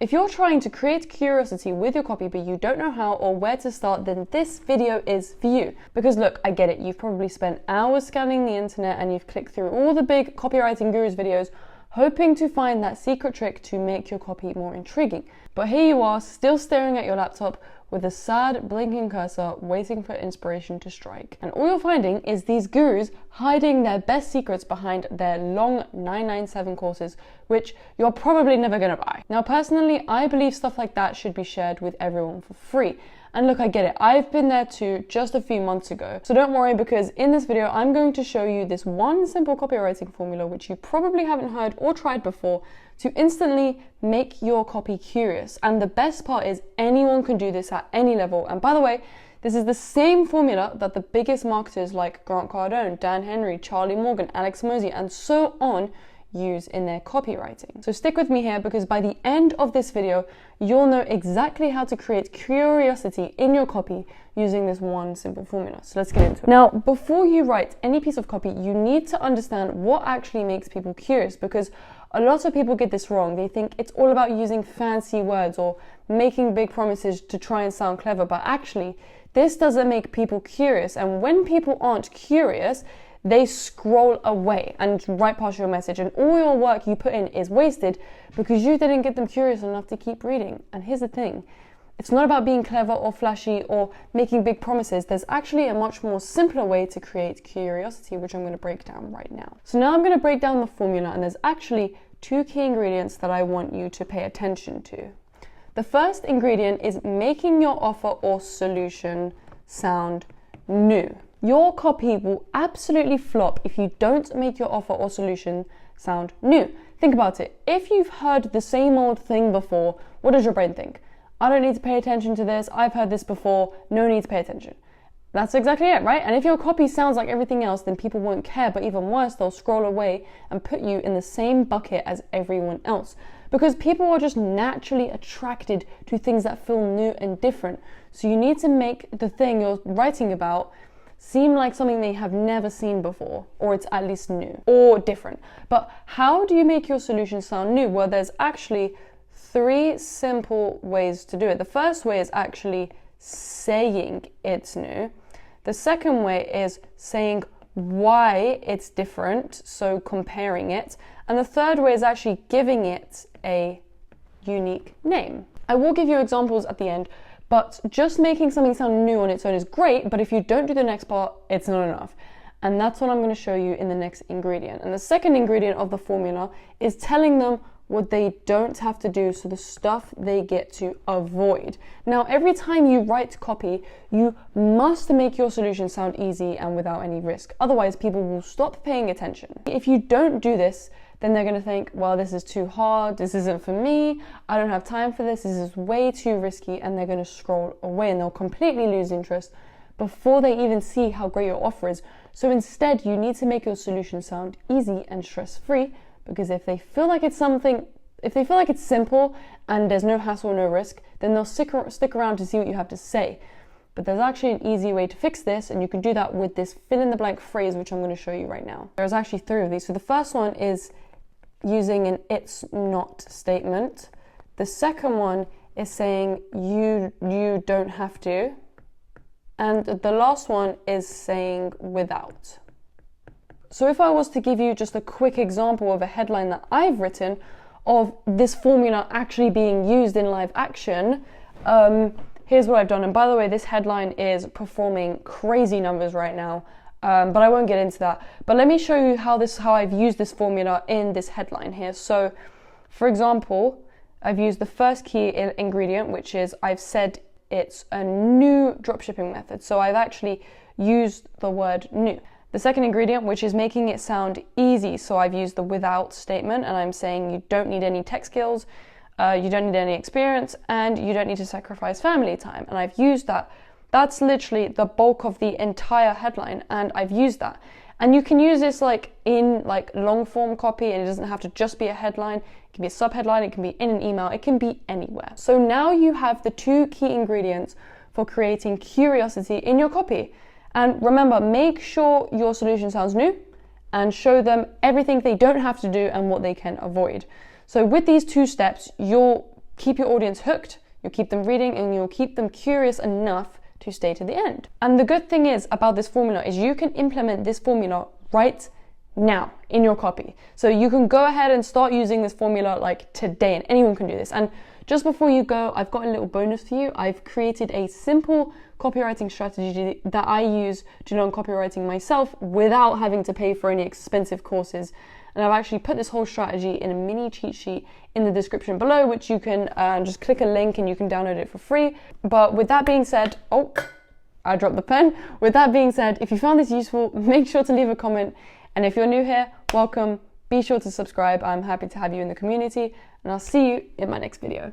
If you're trying to create curiosity with your copy but you don't know how or where to start, then this video is for you. Because look, I get it, you've probably spent hours scanning the internet and you've clicked through all the big copywriting gurus videos hoping to find that secret trick to make your copy more intriguing. But here you are, still staring at your laptop with a sad blinking cursor waiting for inspiration to strike. And all you're finding is these gurus hiding their best secrets behind their long 997 courses, which you're probably never gonna buy. Now personally, I believe stuff like that should be shared with everyone for free. And look, I get it, I've been there too just a few months ago. So don't worry, because in this video, I'm going to show you this one simple copywriting formula, which you probably haven't heard or tried before, to instantly make your copy curious. And the best part is anyone can do this at any level. And by the way, this is the same formula that the biggest marketers like Grant Cardone, Dan Henry, Charlie Morgan, Alex Mosey, and so on use in their copywriting. So stick with me here, because by the end of this video, you'll know exactly how to create curiosity in your copy using this one simple formula. So let's get into it. Now, before you write any piece of copy, you need to understand what actually makes people curious, because a lot of people get this wrong. They think it's all about using fancy words or making big promises to try and sound clever, but actually, this doesn't make people curious. And when people aren't curious, they scroll away and right past your message, and all your work you put in is wasted because you didn't get them curious enough to keep reading. And here's the thing, it's not about being clever or flashy or making big promises. There's actually a much more simpler way to create curiosity, which I'm going to break down right now. So now I'm going to break down the formula, and there's actually two key ingredients that I want you to pay attention to. The first ingredient is making your offer or solution sound new. Your copy will absolutely flop if you don't make your offer or solution sound new. Think about it. If you've heard the same old thing before, what does your brain think? I don't need to pay attention to this. I've heard this before. No need to pay attention. That's exactly it, right? And if your copy sounds like everything else, then people won't care. But even worse, they'll scroll away and put you in the same bucket as everyone else. Because people are just naturally attracted to things that feel new and different. So you need to make the thing you're writing about seem like something they have never seen before, or it's at least new or different. But how do you make your solution sound new? Well, there's actually three simple ways to do it. The first way is actually saying it's new. The second way is saying why it's different, so comparing it. And the third way is actually giving it a unique name. I will give you examples at the end, but just making something sound new on its own is great, but if you don't do the next part, it's not enough. And that's what I'm going to show you in the next ingredient. And the second ingredient of the formula is telling them what they don't have to do, so the stuff they get to avoid. Now, every time you write copy, you must make your solution sound easy and without any risk. Otherwise, people will stop paying attention. If you don't do this, then they're going to think, well, this is too hard, this isn't for me, I don't have time for this is way too risky, and they're going to scroll away and they'll completely lose interest before they even see how great your offer is. So instead, you need to make your solution sound easy and stress-free, because if they feel like it's simple and there's no hassle, no risk, then they'll stick around to see what you have to say. But there's actually an easy way to fix this, and you can do that with this fill-in-the-blank phrase, which I'm going to show you right now. There's actually three of these. So the first one is using an "it's not" statement. The second one is saying you don't have to. And the last one is saying without. So if I was to give you just a quick example of a headline that I've written of this formula actually being used in live action, here's what I've done. And by the way, this headline is performing crazy numbers right now. But I won't get into that. But let me show you how I've used this formula in this headline here. So, for example, I've used the first key ingredient, which is I've said it's a new dropshipping method. So I've actually used the word new. The second ingredient, which is making it sound easy. So I've used the without statement, and I'm saying you don't need any tech skills, you don't need any experience, and you don't need to sacrifice family time. And I've used that. That's literally the bulk of the entire headline, and I've used that. And you can use this in long form copy, and it doesn't have to just be a headline. It can be a subheadline, it can be in an email, it can be anywhere. So now you have the two key ingredients for creating curiosity in your copy. And remember, make sure your solution sounds new and show them everything they don't have to do and what they can avoid. So with these two steps, your keep your audience hooked, you'll keep them reading, and you'll keep them curious enough to stay to the end. And the good thing is about this formula is you can implement this formula right now in your copy. So you can go ahead and start using this formula like today, and anyone can do this. And just before you go, I've got a little bonus for you. I've created a simple copywriting strategy that I use to learn copywriting myself without having to pay for any expensive courses. And I've actually put this whole strategy in a mini cheat sheet in the description below, which you can just click a link and you can download it for free. But with that being said, oh, I dropped the pen. With that being said, if you found this useful, make sure to leave a comment. And if you're new here, welcome. Be sure to subscribe. I'm happy to have you in the community, and I'll see you in my next video.